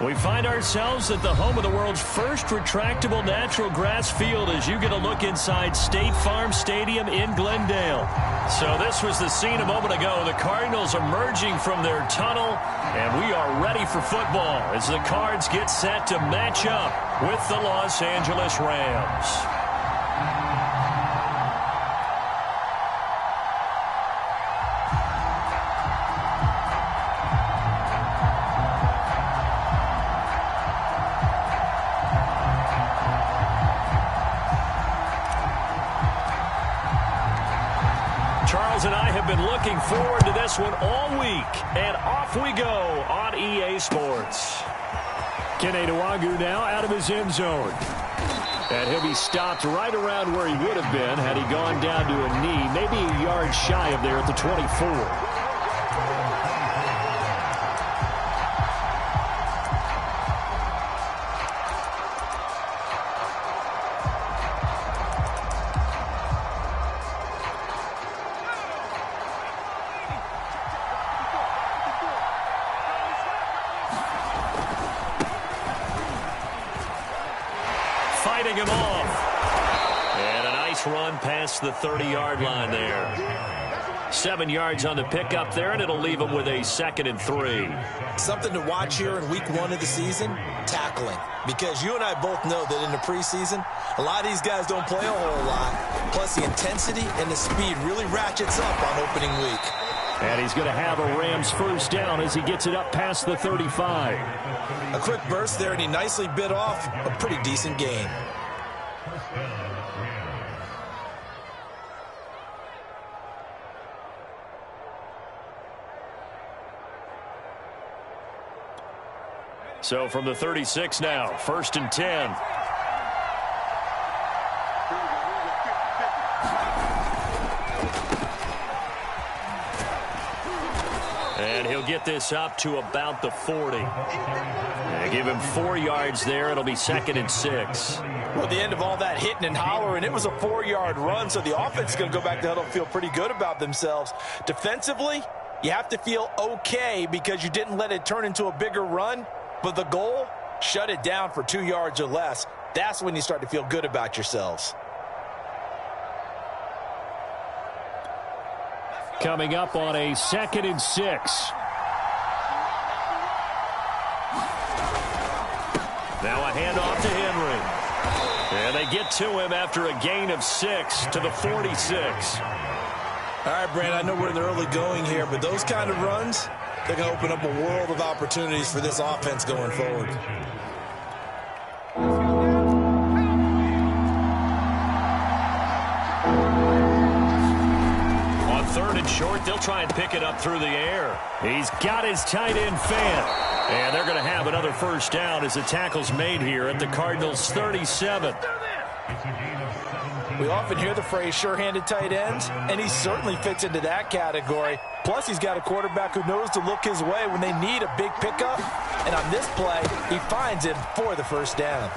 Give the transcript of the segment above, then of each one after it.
We find ourselves at the home of the world's first retractable natural grass field as you get a look inside State Farm Stadium in Glendale. So this was the scene a moment ago. The Cardinals emerging from their tunnel, and we are ready for football as the Cards get set to match up with the Los Angeles Rams. Charles and I have been looking forward to this one all week, and off we go on EA Sports. Keneduagu now out of his end zone. And he'll be stopped right around where he would have been had he gone down to a knee, maybe a yard shy of there at the 24. Fighting him off. And a nice run past the 30-yard line there. 7 yards on the pickup there, and it'll leave him with a 2nd and 3. Something to watch here in week 1 of the season, tackling. Because you and I both know that in the preseason, a lot of these guys don't play a whole lot. Plus, the intensity and the speed really ratchets up on opening week. And he's going to have a Rams first down as he gets it up past the 35. A quick burst there, and he nicely bit off a pretty decent gain. So from the 36 now, 1st and 10. And he'll get this up to about the 40. They give him 4 yards there. It'll be 2nd and 6. Well, at the end of all that hitting and hollering, it was a 4-yard run, so the offense is going to go back to huddle and feel pretty good about themselves. Defensively, you have to feel okay because you didn't let it turn into a bigger run, but the goal, shut it down for 2 yards or less. That's when you start to feel good about yourselves. Coming up on a 2nd and 6. Now a handoff to Henry. And they get to him after a gain of 6 to the 46. All right, Brand, I know we're in the early going here, but those kind of runs, they're going to open up a world of opportunities for this offense going forward. On 3rd and short, they'll try and pick it up through the air. He's got his tight end fan. And they're going to have another first down as the tackle's made here at the Cardinals' 37. We often hear the phrase sure-handed tight ends, and he certainly fits into that category. Plus, he's got a quarterback who knows to look his way when they need a big pickup. And on this play, he finds him for the first down.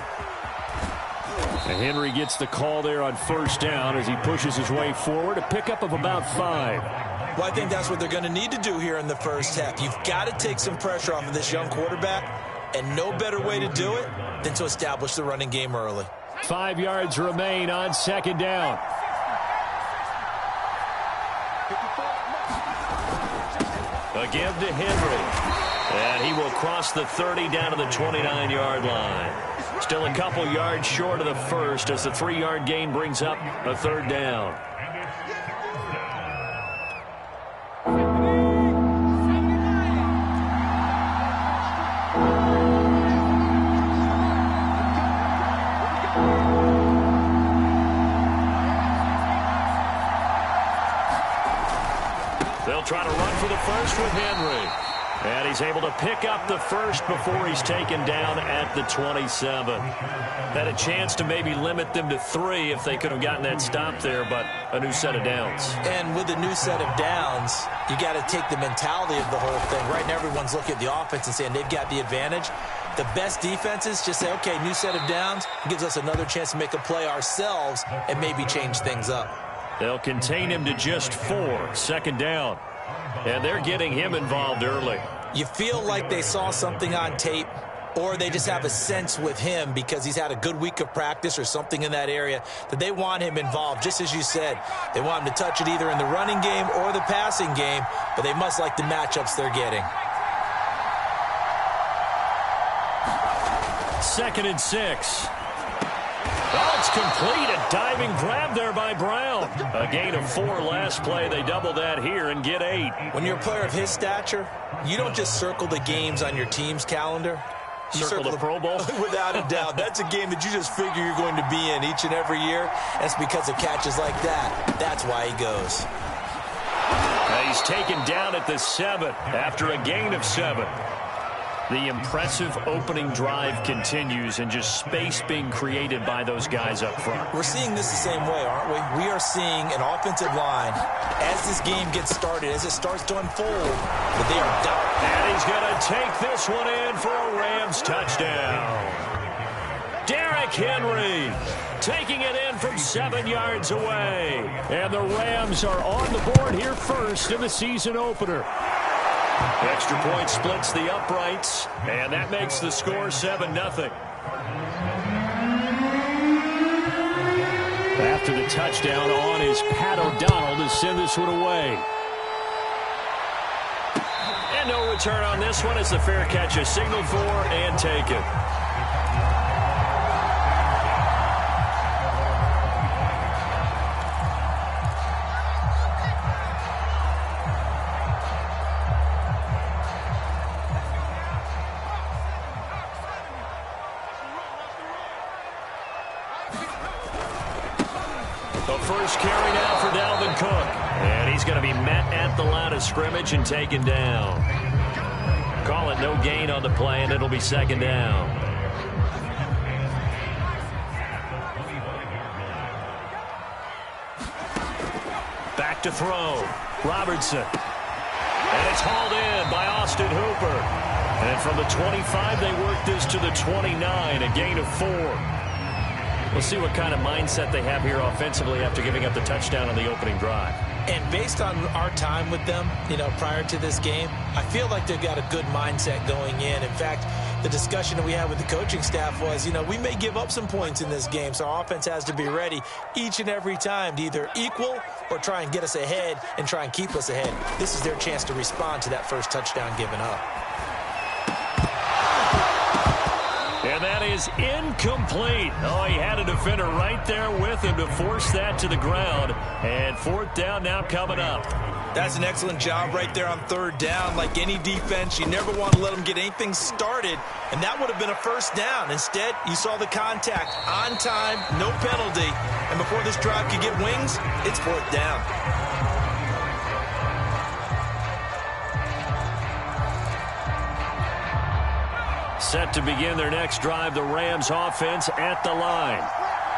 And Henry gets the call there on first down as he pushes his way forward. A pickup of about 5. Well, I think that's what they're going to need to do here in the first half. You've got to take some pressure off of this young quarterback, and no better way to do it than to establish the running game early. 5 yards remain on 2nd down. A give to Henry. And he will cross the 30 down to the 29-yard line. Still a couple yards short of the first as the 3-yard gain brings up a 3rd down. They'll try to run for the first with Henry. And he's able to pick up the first before he's taken down at the 27. Had a chance to maybe limit them to 3 if they could have gotten that stop there, but a new set of downs. And with a new set of downs, you got to take the mentality of the whole thing. Right now, everyone's looking at the offense and saying they've got the advantage. The best defenses just say, okay, new set of downs. It gives us another chance to make a play ourselves and maybe change things up. They'll contain him to just 4, 2nd down. And they're getting him involved early. You feel like they saw something on tape or they just have a sense with him because he's had a good week of practice or something in that area that they want him involved. Just as you said, they want him to touch it either in the running game or the passing game, but they must like the matchups they're getting. 2nd and 6. Oh, it's complete. A diving grab there by Brown. A gain of 4 last play. They double that here and get 8. When you're a player of his stature, you don't just circle the games on your team's calendar. You circle the Pro Bowl? Without a doubt. That's a game that you just figure you're going to be in each and every year. That's because of catches like that. That's why he goes. He's taken down at the 7 after a gain of 7. The impressive opening drive continues, and just space being created by those guys up front. We're seeing this the same way, aren't we? We are seeing an offensive line, as this game gets started, as it starts to unfold, that they are down. And he's going to take this one in for a Rams touchdown. Derrick Henry taking it in from 7 yards away. And the Rams are on the board here first in the season opener. Extra point splits the uprights, and that makes the score 7-0. After the touchdown on is Pat O'Donnell to send this one away. And no return on this one as the fair catch is signaled for and taken. First carry now for Dalvin Cook. And he's going to be met at the line of scrimmage and taken down. Call it no gain on the play, and it'll be 2nd down. Back to throw. Robertson. And it's hauled in by Austin Hooper. And from the 25, they work this to the 29, a gain of 4. We'll see what kind of mindset they have here offensively after giving up the touchdown on the opening drive. And based on our time with them, prior to this game, I feel like they've got a good mindset going in. In fact, the discussion that we had with the coaching staff was, we may give up some points in this game, so our offense has to be ready each and every time to either equal or try and get us ahead and try and keep us ahead. This is their chance to respond to that first touchdown given up. And that is incomplete. Oh, he had a defender right there with him to force that to the ground. And 4th down now coming up. That's an excellent job right there on 3rd down. Like any defense, you never want to let them get anything started, and that would have been a 1st down. Instead, you saw the contact on time, no penalty, and before this drive could get wings, it's 4th down. Set to begin their next drive, the Rams offense at the line.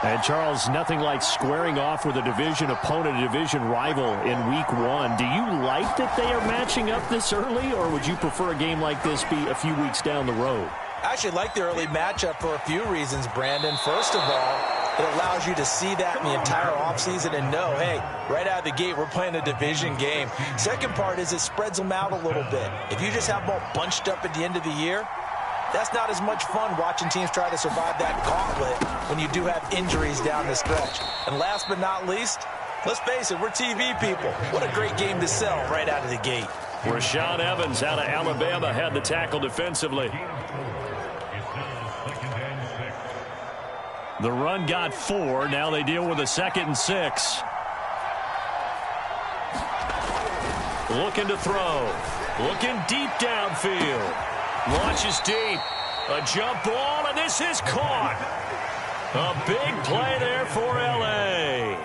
And, Charles, nothing like squaring off with a division opponent, a division rival in Week 1. Do you like that they are matching up this early, or would you prefer a game like this be a few weeks down the road? I actually like the early matchup for a few reasons, Brandon. First of all, it allows you to see that in the entire offseason and know, hey, right out of the gate, we're playing a division game. Second part is it spreads them out a little bit. If you just have them all bunched up at the end of the year, that's not as much fun watching teams try to survive that gauntlet when you do have injuries down the stretch. And last but not least, let's face it, we're TV people. What a great game to sell right out of the gate. Rashaan Evans out of Alabama had the tackle defensively. The run got 4. Now they deal with a 2nd and 6. Looking to throw. Looking deep downfield. Launches deep. A jump ball, and this is caught. A big play there for L.A.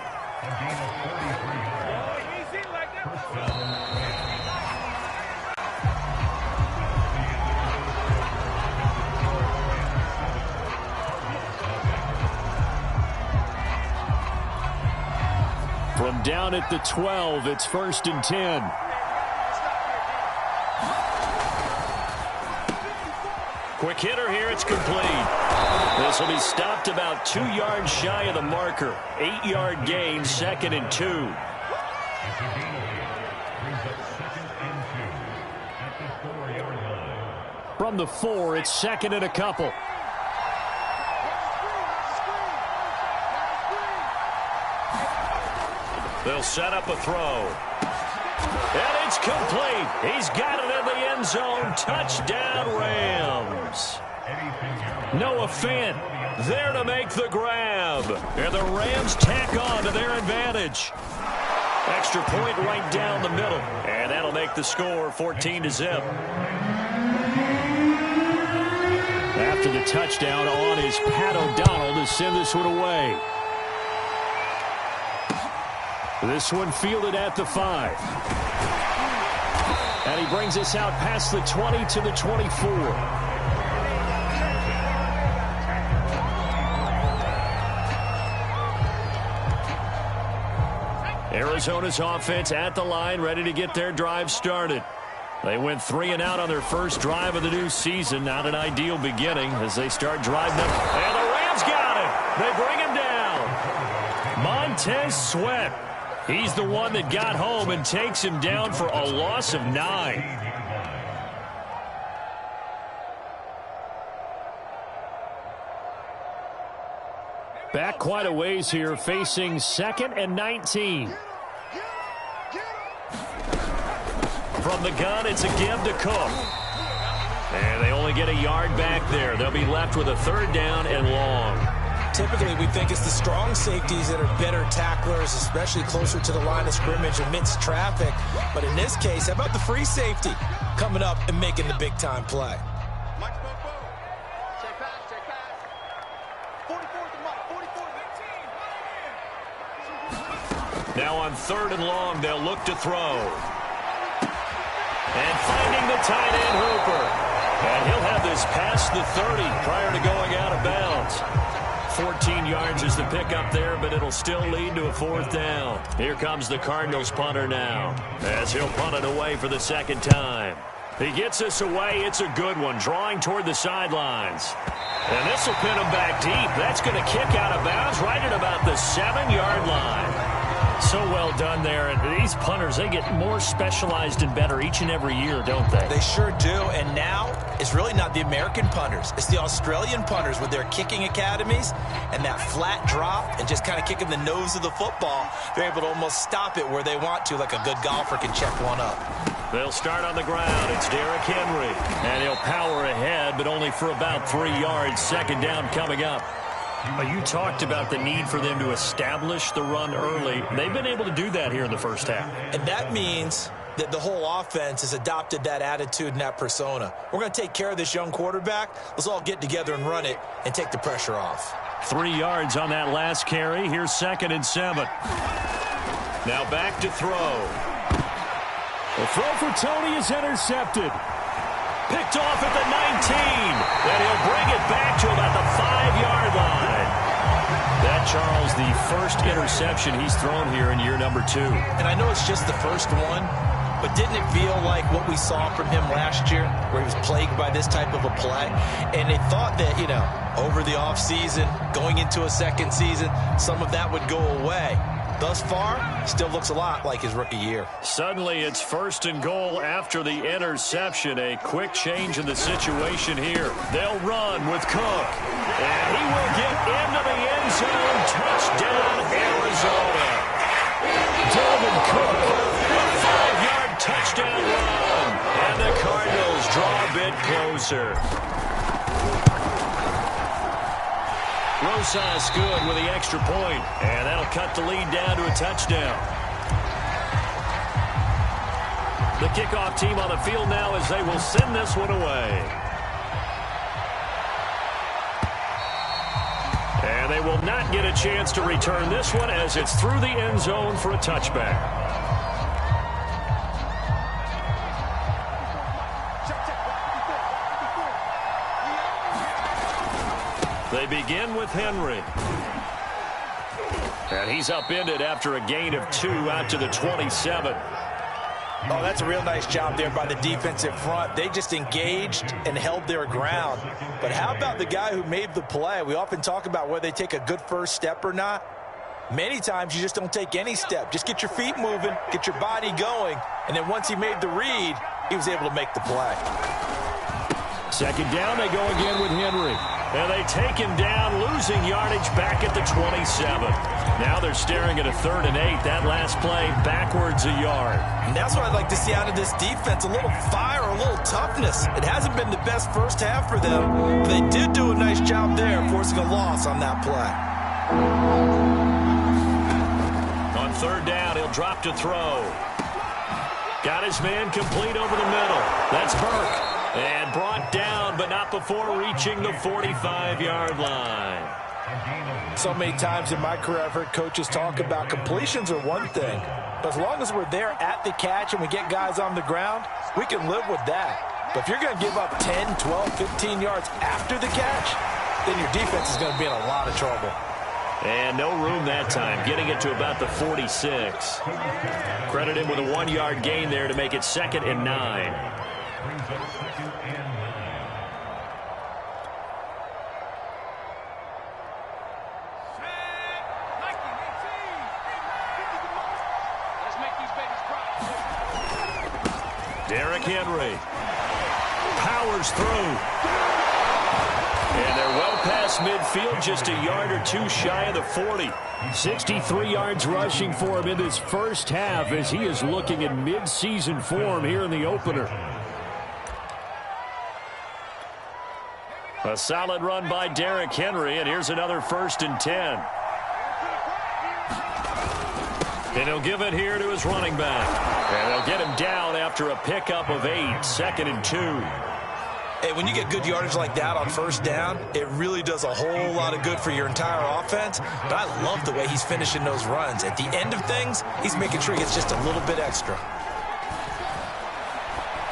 From down at the 12, it's 1st and 10. Quick hitter here, it's complete. This will be stopped about 2 yards shy of the marker. 8-yard gain, 2nd and 2. From the 4, it's 2nd and a couple. They'll set up a throw. And it's complete. He's got it in the end zone. Touchdown, Rams. Noah Fant there to make the grab. And the Rams tack on to their advantage. Extra point right down the middle. And that'll make the score 14-0. After the touchdown on is Pat O'Donnell to send this one away. This one fielded at the 5. And he brings us out past the 20 to the 24. Arizona's offense at the line, ready to get their drive started. They went 3 and out on their first drive of the new season. Not an ideal beginning as they start driving up. And the Rams got him. They bring him down. Montez Sweat. He's the one that got home and takes him down for a loss of 9. Back quite a ways here, facing 2nd and 19. From the gun, it's a give to Cook. And they only get a yard back there. They'll be left with a 3rd down and long. Typically, we think it's the strong safeties that are better tacklers, especially closer to the line of scrimmage amidst traffic. But in this case, how about the free safety coming up and making the big-time play? Now on 3rd and long, they'll look to throw. And finding the tight end, Hooper. And he'll have this past the 30 prior to going out of bounds. 14 yards is the pickup there, but it'll still lead to a 4th down. Here comes the Cardinals punter now, as he'll punt it away for the 2nd time. He gets us away. It's a good one, drawing toward the sidelines. And this will pin him back deep. That's going to kick out of bounds right at about the 7-yard line. So well done there. And these punters, they get more specialized and better each and every year, don't they? They sure do. And now it's really not the American punters. It's the Australian punters with their kicking academies and that flat drop and just kind of kicking the nose of the football. They're able to almost stop it where they want to, like a good golfer can check one up. They'll start on the ground. It's Derrick Henry. And he'll power ahead, but only for about 3 yards. 2nd down coming up. You talked about the need for them to establish the run early. They've been able to do that here in the first half. And that means that the whole offense has adopted that attitude and that persona. We're going to take care of this young quarterback. Let's all get together and run it and take the pressure off. 3 yards on that last carry. Here's 2nd and 7. Now back to throw. The throw for Tony is intercepted. Picked off at the 19. And he'll bring it back to about the 5-yard line. That, Charles, the first interception he's thrown here in year number 2. And I know it's just the first one, but didn't it feel like what we saw from him last year, where he was plagued by this type of a play? And they thought that, you know, over the offseason, going into a 2nd season, some of that would go away. Thus far, still looks a lot like his rookie year. Suddenly, it's 1st and goal after the interception. A quick change in the situation here. They'll run with Cook. And he will get into the end zone. Touchdown, Arizona. Dalvin Cook, a 5-yard touchdown run. And the Cardinals draw a bit closer. Rosas good with the extra point, and that'll cut the lead down to a touchdown. The kickoff team on the field now as they will send this one away. And they will not get a chance to return this one as it's through the end zone for a touchback. They begin with Henry. And he's upended after a gain of 2 out to the 27. Oh, that's a real nice job there by the defensive front. They just engaged and held their ground. But how about the guy who made the play? We often talk about whether they take a good first step or not. Many times you just don't take any step. Just get your feet moving, get your body going, and then once he made the read, he was able to make the play. Second down, they go again with Henry. And they take him down, losing yardage back at the 27. Now they're staring at a 3rd and 8. That last play, backwards a yard. And that's what I'd like to see out of this defense, a little fire, a little toughness. It hasn't been the best first half for them, but they did do a nice job there, forcing a loss on that play. On 3rd down, he'll drop to throw. Got his man complete over the middle. That's Burke. And brought down, but not before reaching the 45-yard line. So many times in my career, I've heard coaches talk about completions are one thing, but as long as we're there at the catch and we get guys on the ground, we can live with that. But if you're going to give up 10, 12, 15 yards after the catch, then your defense is going to be in a lot of trouble. And no room that time, getting it to about the 46. Credit him with a 1-yard gain there to make it 2nd and 9. Derrick Henry powers through. And they're well past midfield, just a yard or two shy of the 40. 63 yards rushing for him in this first half as he is looking in mid-season form here in the opener. A solid run by Derrick Henry, and here's another 1st and 10. And he'll give it here to his running back. And they'll get him down after a pickup of 8, 2nd and 2. Hey, when you get good yardage like that on 1st down, it really does a whole lot of good for your entire offense. But I love the way he's finishing those runs. At the end of things, he's making sure he gets just a little bit extra.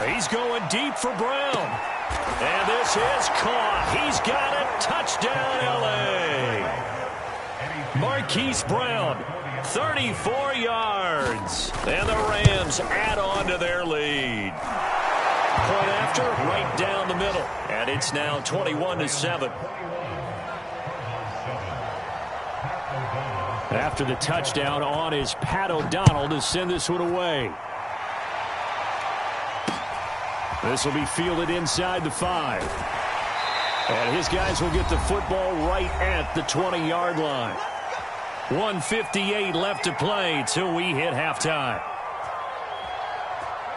He's going deep for Brown. And this is caught. He's got it. Touchdown, L.A. Marquise Brown, 34 yards. And the Rams add on to their lead. Point after, right down the middle. And it's now 21-7. After the touchdown, on is Pat O'Donnell to send this one away. This will be fielded inside the 5. And his guys will get the football right at the 20-yard line. 1:58 left to play till we hit halftime.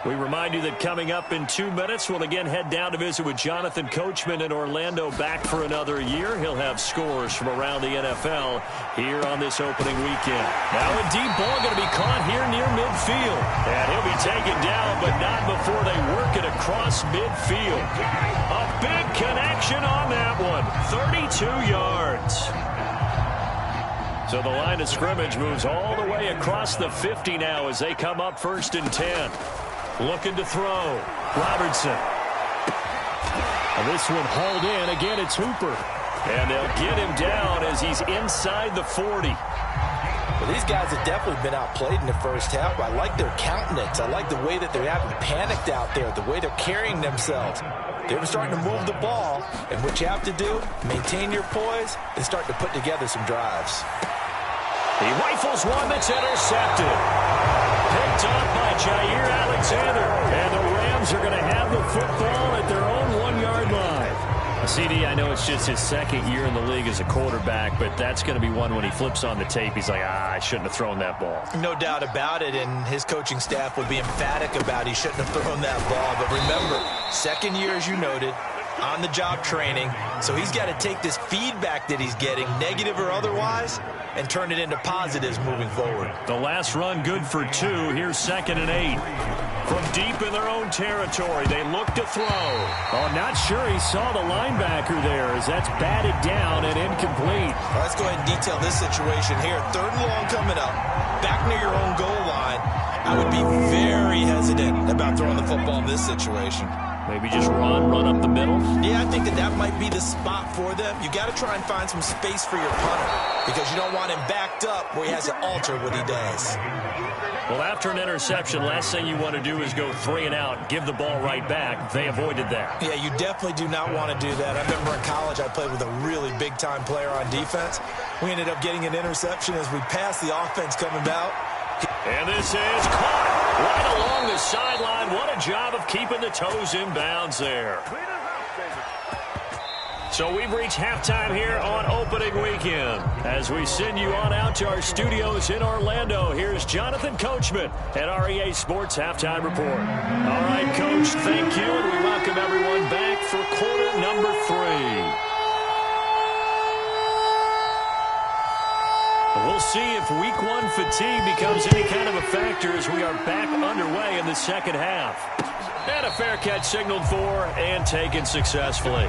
We remind you that coming up in 2 minutes, we'll again head down to visit with Jonathan Coachman in Orlando, back for another year. He'll have scores from around the NFL here on this opening weekend. Now a deep ball going to be caught here near midfield. And he'll be taken down, but not before they work it across midfield. A big connection on that one. 32 yards. So the line of scrimmage moves all the way across the 50 now as they come up 1st and 10. Looking to throw. Robertson. And this one hauled in. Again, it's Hooper. And they'll get him down as he's inside the 40. Well, these guys have definitely been outplayed in the first half. I like their countenance. I like the way that they're having panicked out there, the way they're carrying themselves. They're starting to move the ball, and what you have to do, maintain your poise and start to put together some drives. He rifles one that's intercepted. Picked up by Jair Alexander. And the Rams are going to have the football at their own 1-yard line. CD, I know it's just his 2nd year in the league as a quarterback, but that's going to be one when he flips on the tape. He's like, I shouldn't have thrown that ball. No doubt about it, and his coaching staff would be emphatic about he shouldn't have thrown that ball. But remember, 2nd year, as you noted, on-the-job training. So he's got to take this feedback that he's getting, negative or otherwise, and turn it into positives moving forward. The last run good for 2. Here's 2nd and 8. From deep in their own territory, they look to throw. Oh, not sure he saw the linebacker there as that's batted down and incomplete. Well, let's go ahead and detail this situation here. 3rd and long coming up, back near your own goal line. I would be very hesitant about throwing the football in this situation. Maybe just run up the middle? Yeah, I think that might be the spot for them. You got to try and find some space for your punter because you don't want him backed up where he has to alter what he does. Well, after an interception, last thing you want to do is go 3 and out, give the ball right back. They avoided that. Yeah, you definitely do not want to do that. I remember in college I played with a really big-time player on defense. We ended up getting an interception as we passed the offense coming out. And this is caught right along the sideline. What a job of keeping the toes in bounds there. So we've reached halftime here on opening weekend. As we send you on out to our studios in Orlando, here's Jonathan Coachman at REA Sports Halftime Report. All right, Coach, thank you, and we welcome everyone back for quarter number 3. We'll see if week 1 fatigue becomes any kind of a factor as we are back underway in the second half. And a fair catch signaled for and taken successfully.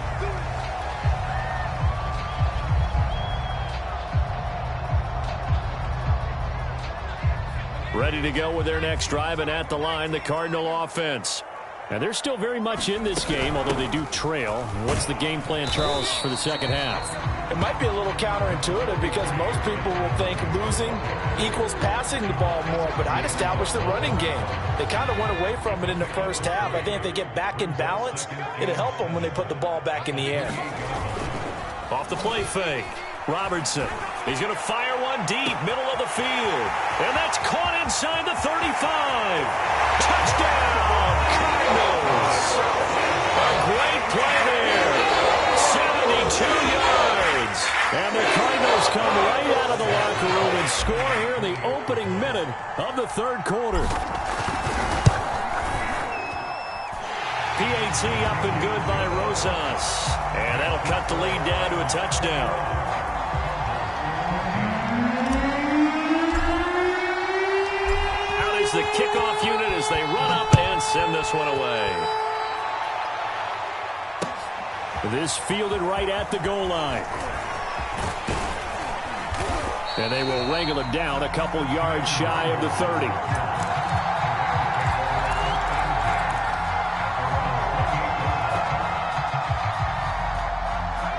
Ready to go with their next drive, and at the line, the Cardinal offense. And they're still very much in this game, although they do trail. What's the game plan, Charles, for the second half? It might be a little counterintuitive because most people will think losing equals passing the ball more, but I'd establish the running game. They kind of went away from it in the first half. I think if they get back in balance, it'll help them when they put the ball back in the air. Off the play fake. Robertson. He's going to fire one deep, middle of the field. And that's caught inside the 35. Touchdown, Cardinals. A great play there. 72 yards. And the Cardinals come right out of the locker room and score here in the opening minute of the third quarter. PAT up and good by Rosas. And that'll cut the lead down to a touchdown. The kickoff unit as they run up and send this one away. This fielded right at the goal line. And they will wrangle it down a couple yards shy of the 30.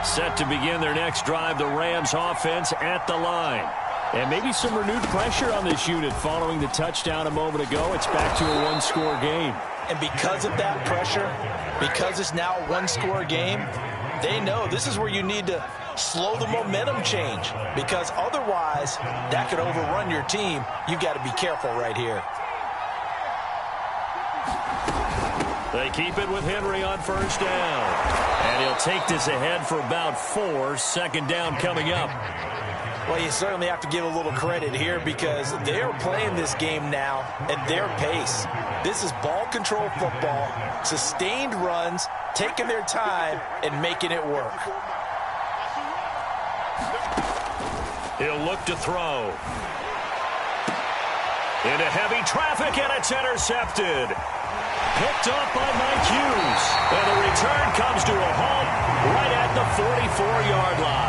Set to begin their next drive, the Rams offense at the line. And maybe some renewed pressure on this unit following the touchdown a moment ago. It's back to a one-score game. And because of that pressure, because it's now a one-score game, they know this is where you need to slow the momentum change, because otherwise that could overrun your team. You've got to be careful right here. They keep it with Henry on first down. And he'll take this ahead for about 4. Second down coming up. Well, you certainly have to give a little credit here because they're playing this game now at their pace. This is ball control football, sustained runs, taking their time, and making it work. He'll look to throw. Into heavy traffic, and it's intercepted. Picked up by Mike Hughes. And the return comes to a halt right at the 44-yard line.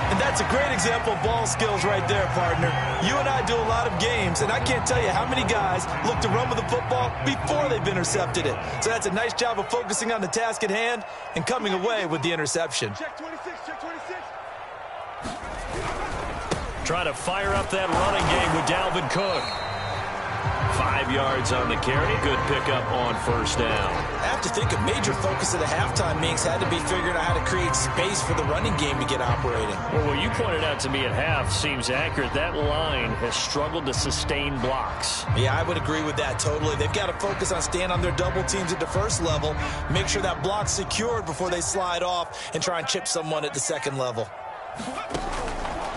And that's a great example of ball skills right there, partner. You and I do a lot of games, and I can't tell you how many guys look to run with the football before they've intercepted it. So that's a nice job of focusing on the task at hand and coming away with the interception. Check 26, check 26. Trying to fire up that running game with Dalvin Cook. 5 yards on the carry. Good pickup on first down. I have to think a major focus of the halftime meetings had to be figuring out how to create space for the running game to get operating. Well, what you pointed out to me at half seems accurate. That line has struggled to sustain blocks. Yeah, I would agree with that totally. They've got to focus on staying on their double teams at the first level, make sure that block's secured before they slide off and try and chip someone at the second level.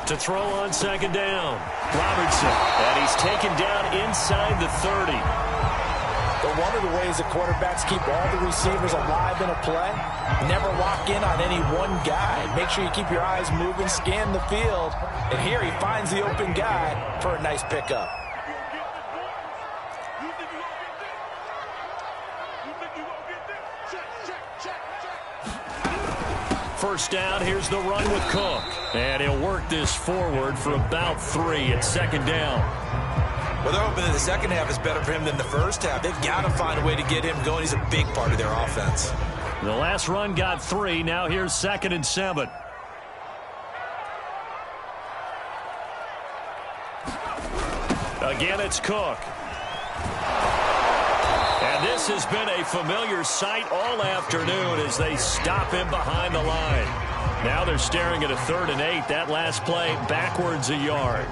To throw on second down, Robertson, and he's taken down inside the 30. But one of the ways that quarterbacks keep all the receivers alive in a play, never lock in on any one guy. Make sure you keep your eyes moving, scan the field, and here he finds the open guy for a nice pickup. First down, here's the run with Cook. And he'll work this forward for about 3 at second down. Well, they're hoping that the second half is better for him than the first half. They've got to find a way to get him going. He's a big part of their offense. The last run got 3. Now here's 2nd and 7. Again, it's Cook. And this has been a familiar sight all afternoon as they stop him behind the line. Now they're staring at a 3rd and 8. That last play backwards a yard.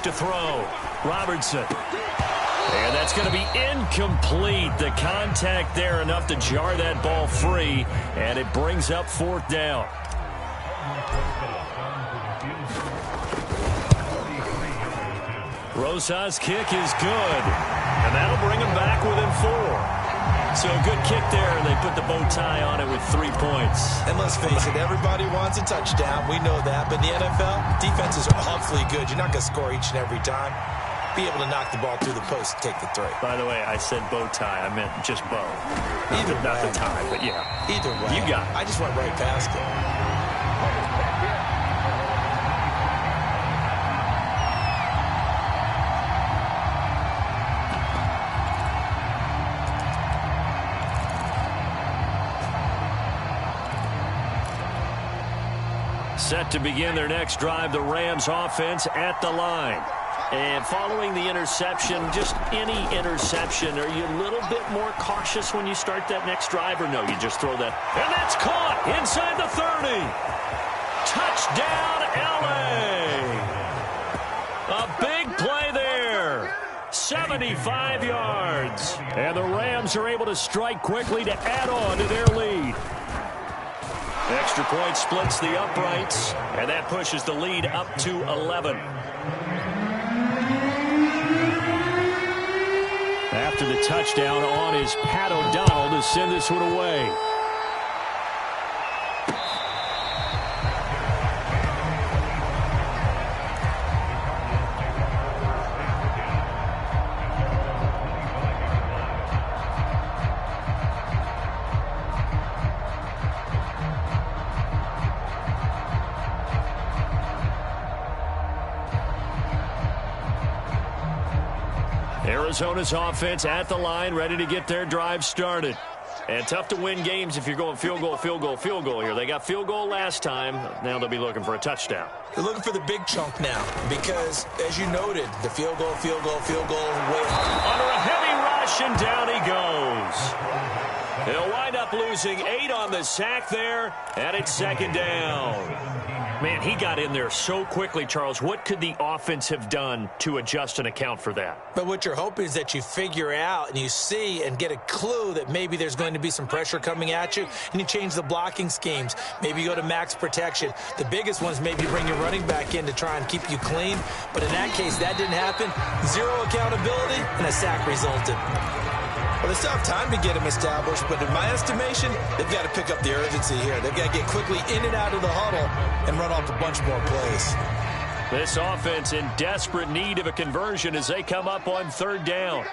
to throw. Robertson. And that's going to be incomplete. The contact there enough to jar that ball free, and it brings up 4th down. Rosas' kick is good, and that'll bring him back within 4. So a good kick there, and they put the bow tie on it with 3 points. And let's face it, everybody wants a touchdown. We know that. But in the NFL, defenses are awfully good. You're not going to score each and every time. Be able to knock the ball through the post and take the 3. By the way, I said bow tie. I meant just bow. Either not way. the tie, but yeah. Either way. You got it. I just went right past it. Set to begin their next drive, the Rams offense at the line. And following the interception, just any interception, are you a little bit more cautious when you start that next drive, or no, you just throw that? And that's caught inside the 30. Touchdown, L.A. A big play there. 75 yards. And the Rams are able to strike quickly to add on to their lead. Extra point splits the uprights, and that pushes the lead up to 11. After the touchdown on is Pat O'Donnell to send this one away. Arizona's offense at the line, ready to get their drive started. And tough to win games if you're going field goal, field goal, field goal here. They got field goal last time. Now they'll be looking for a touchdown. They're looking for the big chunk now because, as you noted, the field goal, way under a heavy rush, and down he goes. They'll wind up losing 8 on the sack there, and it's 2nd down. Man, he got in there so quickly, Charles. What could the offense have done to adjust and account for that? But what you're hoping is that you figure out and you see and get a clue that maybe there's going to be some pressure coming at you, and you change the blocking schemes. Maybe you go to max protection. The biggest ones, maybe you bring your running back in to try and keep you clean. But in that case, that didn't happen. 0 accountability, and a sack resulted. Well, they still have time to get him established, but in my estimation, they've got to pick up the urgency here. They've got to get quickly in and out of the huddle and run off a bunch more plays. This offense in desperate need of a conversion as they come up on 3rd down.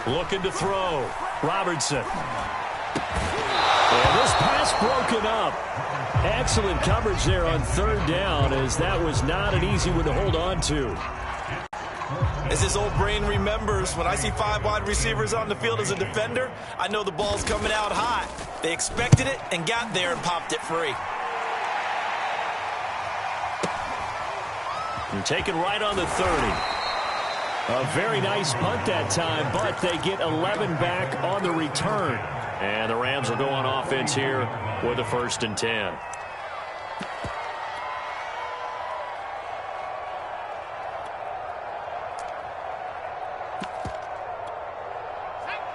Looking to throw. Robertson. And this pass broken up. Excellent coverage there on 3rd down, as that was not an easy one to hold on to. As his old brain remembers, when I see 5 wide receivers on the field as a defender, I know the ball's coming out hot. They expected it and got there and popped it free. And taken right on the 30. A very nice punt that time, but they get 11 back on the return. And the Rams will go on offense here with a 1st and 10.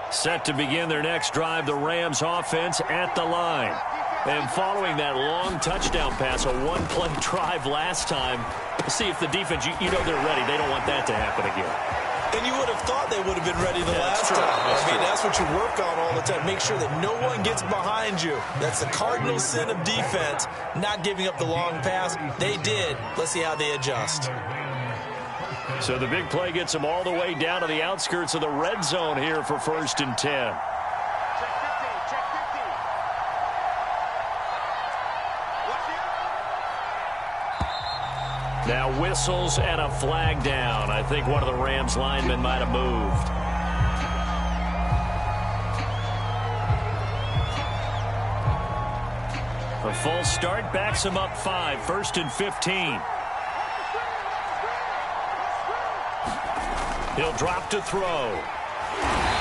Set to begin their next drive, the Rams offense at the line. And following that long touchdown pass, a 1-play drive last time, see if the defense, you know they're ready. They don't want that to happen again. And you would have thought they would have been ready the last time. That's what you work on all the time. Make sure that no one gets behind you. That's the cardinal sin of defense, not giving up the long pass. They did. Let's see how they adjust. So the big play gets them all the way down to the outskirts of the red zone here for 1st and 10. Now whistles and a flag down. I think one of the Rams linemen might have moved. A full start backs him up 5, 1st and 15. He'll drop to throw.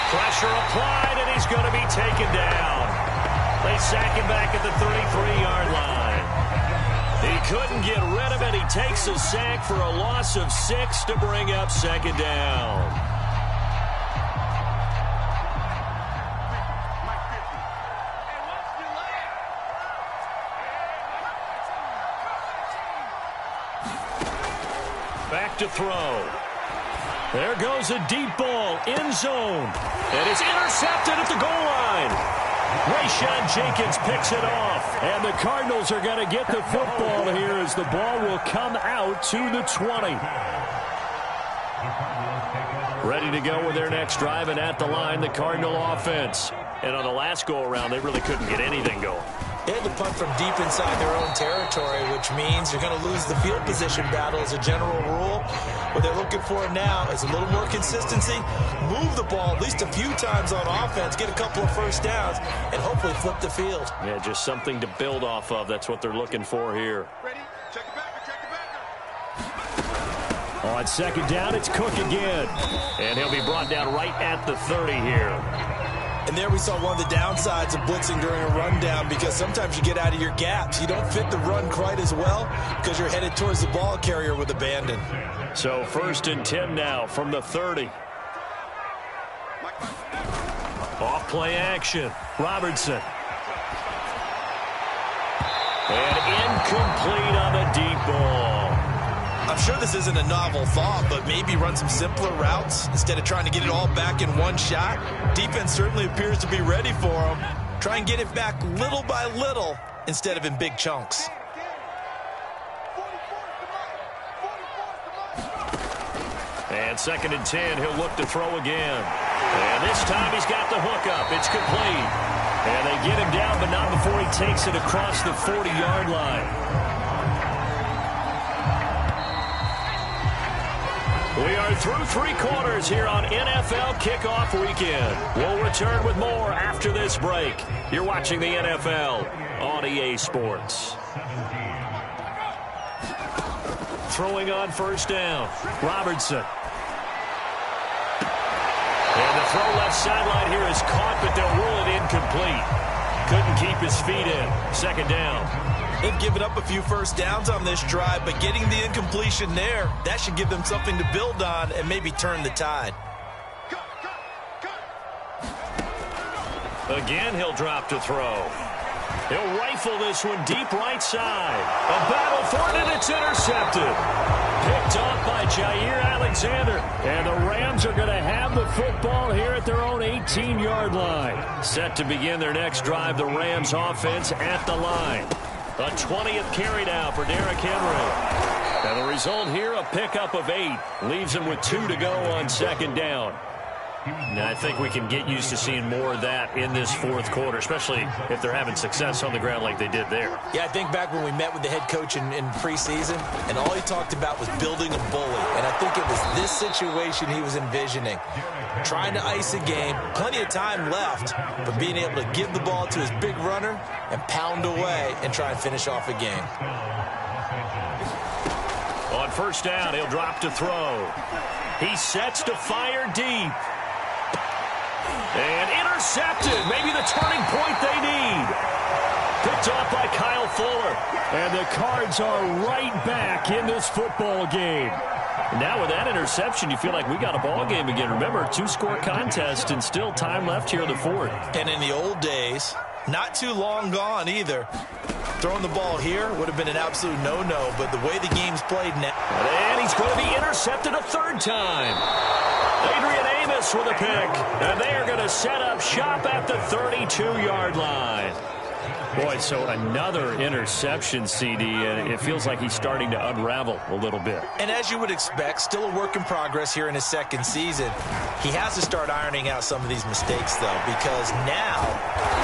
Pressure applied, and he's going to be taken down. They sack him back at the 33-yard line. He couldn't get rid of it. He takes a sack for a loss of 6 to bring up second down. Back to throw. There goes a deep ball, end zone. And it's intercepted at the goal line. Rayshawn Jenkins picks it off. And the Cardinals are going to get the football here as the ball will come out to the 20. Ready to go with their next drive, and at the line, the Cardinal offense. And on the last go-around, they really couldn't get anything going. They had to punt from deep inside their own territory, which means you're going to lose the field position battle as a general rule. What they're looking for now is a little more consistency, move the ball at least a few times on offense, get a couple of first downs, and hopefully flip the field. Yeah, just something to build off of. That's what they're looking for here. Ready? Check it back. Check it back. On second down, it's Cook again. And he'll be brought down right at the 30 here. And there we saw one of the downsides of blitzing during a rundown, because sometimes you get out of your gaps. You don't fit the run quite as well because you're headed towards the ball carrier with abandon. So 1st and 10 now from the 30. Off play action. Robertson. And incomplete on the deep ball. I'm sure this isn't a novel thought, but maybe run some simpler routes instead of trying to get it all back in one shot. Defense certainly appears to be ready for them. Try and get it back little by little instead of in big chunks. And 2nd and 10, he'll look to throw again. And this time he's got the hook up. It's complete. And they get him down, but not before he takes it across the 40-yard line. We are through 3 quarters here on NFL Kickoff Weekend. We'll return with more after this break. You're watching the NFL on EA Sports. Throwing on 1st down. Robertson. And the throw left sideline here is caught, but they'll rule it incomplete. Couldn't keep his feet in. 2nd down. They've given up a few first downs on this drive, but getting the incompletion there, that should give them something to build on and maybe turn the tide. Again, he'll drop to throw. He'll rifle this one deep right side. A battle for it, and it's intercepted. Picked off by Jair Alexander. And the Rams are going to have the football here at their own 18-yard line. Set to begin their next drive, the Rams offense at the line. A 20th carry now for Derrick Henry. And the result here, a pickup of 8. Leaves him with 2 to go on 2nd down. Now, I think we can get used to seeing more of that in this 4th quarter, especially if they're having success on the ground like they did there. Yeah, I think back when we met with the head coach in preseason, and all he talked about was building a bully. And I think it was this situation he was envisioning. Trying to ice a game, plenty of time left, but being able to give the ball to his big runner and pound away and try and finish off a game. On 1st down, he'll drop to throw. He sets to fire deep. And intercepted. Maybe the turning point they need. Picked off by Kyle Fuller. And the Cards are right back in this football game. Now with that interception, you feel like we got a ball game again. Remember, 2-score contest and still time left here in the 4th. And in the old days, not too long gone either. Throwing the ball here would have been an absolute no-no, but the way the game's played now. And he's going to be intercepted a 3rd time. Adrian Amos with a pick. And they are going to set up shop at the 32-yard line. Boy, so another interception, CD, and it feels like he's starting to unravel a little bit. And as you would expect, still a work in progress here in his 2nd season. He has to start ironing out some of these mistakes, though, because now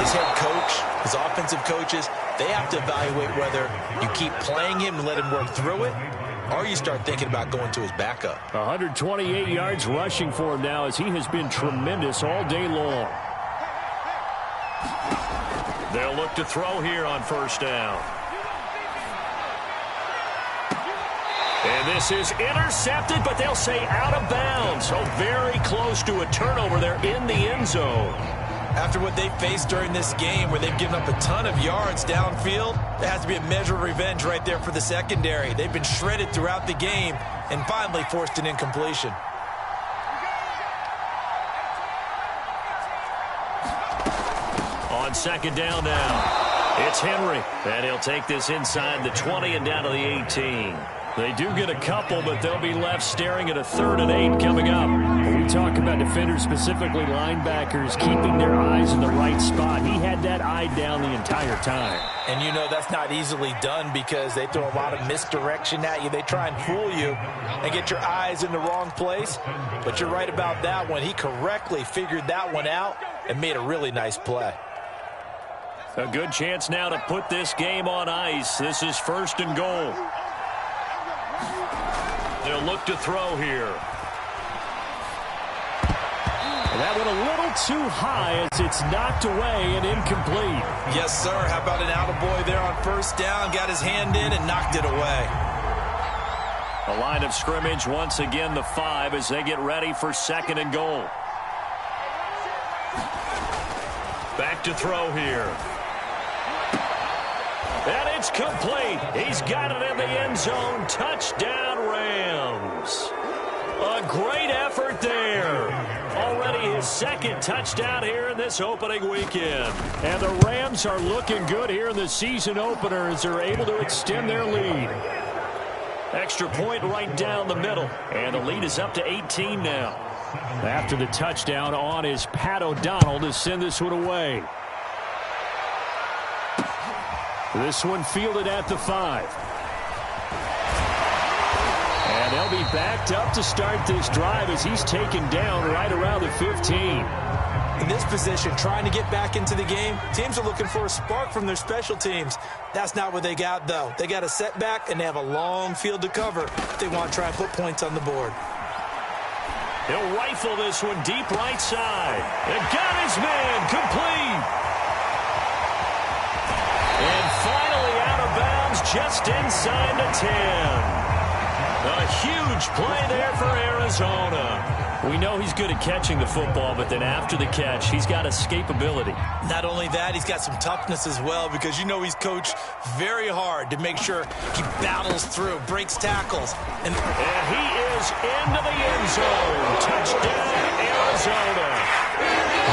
his head coach, his offensive coaches, they have to evaluate whether you keep playing him and let him work through it, or you start thinking about going to his backup. 128 yards rushing for him now, as he has been tremendous all day long. They'll look to throw here on 1st down. And this is intercepted, but they'll say out of bounds. So very close to a turnover there in the end zone. After what they faced during this game where they've given up a ton of yards downfield, there has to be a measure of revenge right there for the secondary. They've been shredded throughout the game and finally forced an incompletion. On second down now, it's Henry. And he'll take this inside the 20 and down to the 18. They do get a couple, but they'll be left staring at a 3rd and 8 coming up. When we talk about defenders, specifically linebackers, keeping their eyes in the right spot, he had that eye down the entire time. And you know that's not easily done because they throw a lot of misdirection at you. They try and fool you and get your eyes in the wrong place. But you're right about that one. He correctly figured that one out and made a really nice play. A good chance now to put this game on ice. This is 1st and goal. They'll look to throw here. That one a little too high as it's knocked away and incomplete. Yes, sir. How about an attaboy there on 1st down? Got his hand in and knocked it away. A line of scrimmage once again the 5 as they get ready for 2nd and goal. Back to throw here. And it's complete. He's got it in the end zone. Touchdown, Rams. A great effort there. Already his 2nd touchdown here in this opening weekend. And the Rams are looking good here in the season opener as they're able to extend their lead. Extra point right down the middle. And the lead is up to 18 now. After the touchdown on is Pat O'Donnell to send this one away. This one fielded at the 5. And they'll be backed up to start this drive as he's taken down right around the 15. In this position, trying to get back into the game, teams are looking for a spark from their special teams. That's not what they got, though. They got a setback, and they have a long field to cover if they want to try and put points on the board. He'll rifle this one deep right side. And got his man complete. And finally out of bounds just inside the 10. A huge play there for Arizona. We know he's good at catching the football, but then after the catch, he's got escapability. Not only that, he's got some toughness as well because you know he's coached very hard to make sure he battles through, breaks tackles. And he is into the end zone. Touchdown, Arizona.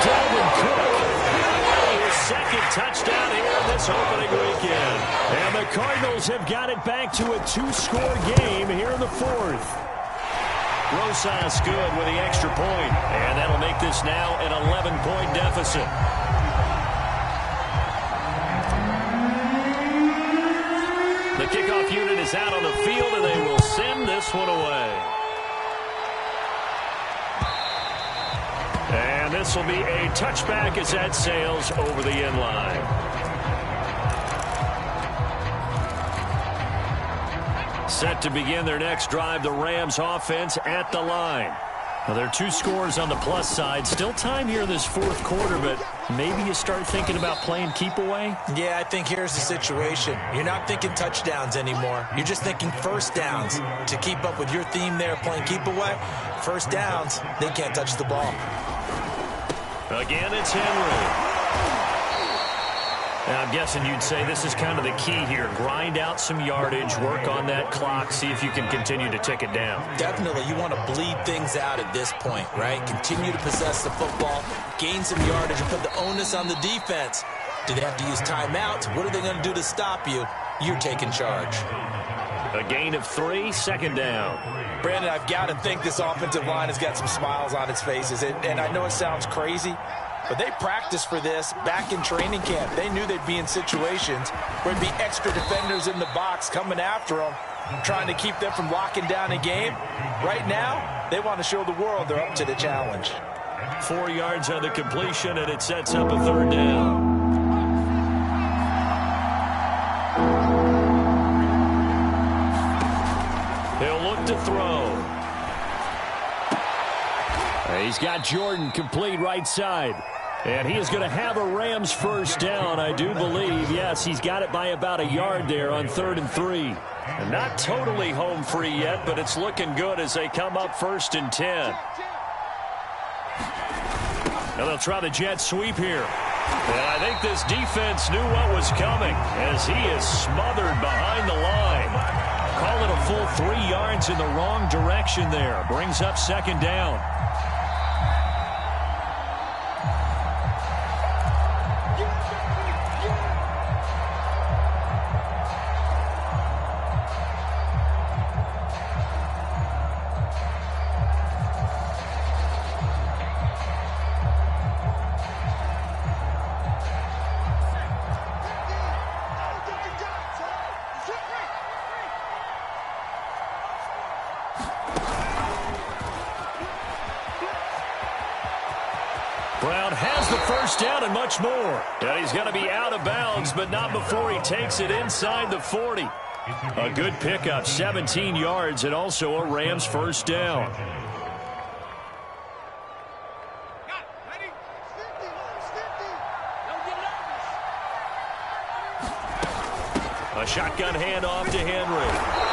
Dalvin Cook. His 2nd touchdown here in this opening weekend. And the Cardinals have got it back to a 2-score game here in the 4th. Rosas good with the extra point. And that'll make this now an 11-point deficit. The kickoff unit is out on the field, and they will send this one away. And this will be a touchback as that sails over the end line. Set to begin their next drive, the Rams offense at the line. Now, there are 2 scores on the plus side. Still time here in this 4th quarter, but maybe you start thinking about playing keep away? Yeah, I think here's the situation. You're not thinking touchdowns anymore. You're just thinking 1st downs. To keep up with your theme there, playing keep away, 1st downs, they can't touch the ball. Again, it's Henry. Now, I'm guessing you'd say this is kind of the key here. Grind out some yardage, work on that clock, see if you can continue to tick it down. Definitely. You want to bleed things out at this point, right? Continue to possess the football, gain some yardage, and put the onus on the defense. Do they have to use timeouts? What are they going to do to stop you? You're taking charge. A gain of 3, 2nd down. Brandon, I've got to think this offensive line has got some smiles on its faces. And I know it sounds crazy, but they practiced for this back in training camp. They knew they'd be in situations where there'd be extra defenders in the box coming after them, trying to keep them from locking down a game. Right now, they want to show the world they're up to the challenge. 4 yards on the completion, and it sets up a 3rd down. He'll look to throw. He's got Jordan complete right side. And he is going to have a Rams 1st down, I do believe. Yes, he's got it by about a yard there on 3rd and 3. And not totally home free yet, but it's looking good as they come up 1st and 10. And they'll try the jet sweep here. And I think this defense knew what was coming as he is smothered behind the line. Call it a full 3 yards in the wrong direction there. Brings up second down. Brown has the first down and much more. And he's going to be out of bounds, but not before he takes it inside the 40. A good pickup, 17 yards, and also a Rams first down. A shotgun handoff to Henry.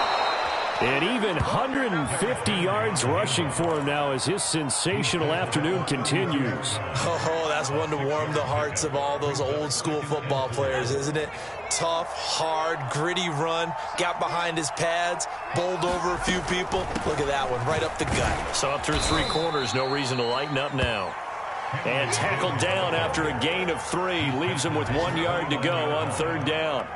And even 150 yards rushing for him now as his sensational afternoon continues. Oh, that's one to warm the hearts of all those old school football players, isn't it? Tough, hard, gritty run, got behind his pads, bowled over a few people. Look at that one, right up the gut. Saw through 3 corners, no reason to lighten up now. And tackled down after a gain of 3. Leaves him with 1 yard to go on third down.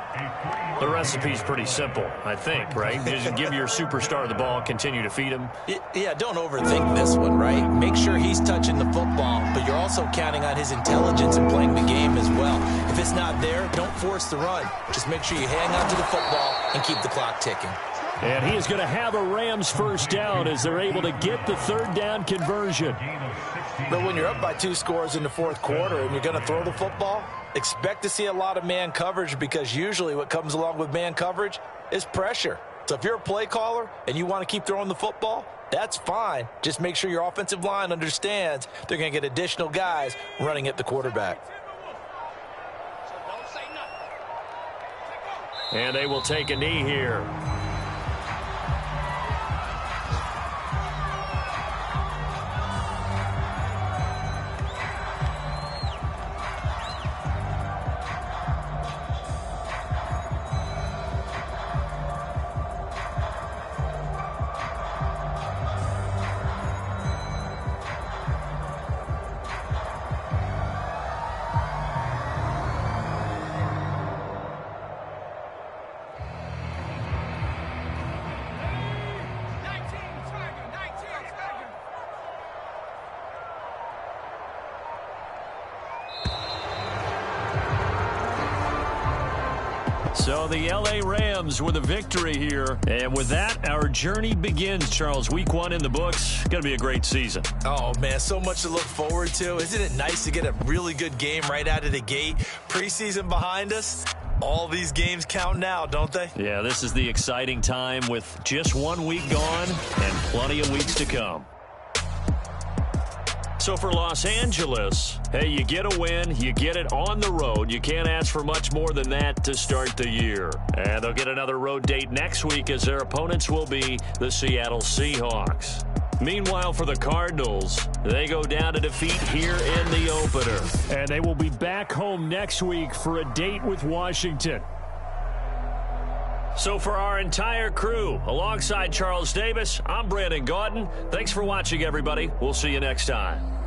The recipe's pretty simple, I think, right? Just give your superstar the ball, continue to feed him. Yeah, don't overthink this one, right? Make sure he's touching the football, but you're also counting on his intelligence and playing the game as well. If it's not there, don't force the run. Just make sure you hang on to the football and keep the clock ticking. And he is going to have a Rams first down as they're able to get the third down conversion. But when you're up by 2 scores in the fourth quarter and you're going to throw the football, expect to see a lot of man coverage because usually what comes along with man coverage is pressure. So if you're a play caller and you want to keep throwing the football, that's fine. Just make sure your offensive line understands they're going to get additional guys running at the quarterback. And they will take a knee here. So the L.A. Rams with a victory here. And with that, our journey begins, Charles. Week 1 in the books. Going to be a great season. Oh, man, so much to look forward to. Isn't it nice to get a really good game right out of the gate? Preseason behind us. All these games count now, don't they? Yeah, this is the exciting time with just 1 week gone and plenty of weeks to come. So for Los Angeles, hey, you get a win, you get it on the road. You can't ask for much more than that to start the year. And they'll get another road date next week as their opponents will be the Seattle Seahawks. Meanwhile, for the Cardinals, they go down to defeat here in the opener. And they will be back home next week for a date with Washington. So for our entire crew, alongside Charles Davis, I'm Brandon Gaudin. Thanks for watching, everybody. We'll see you next time.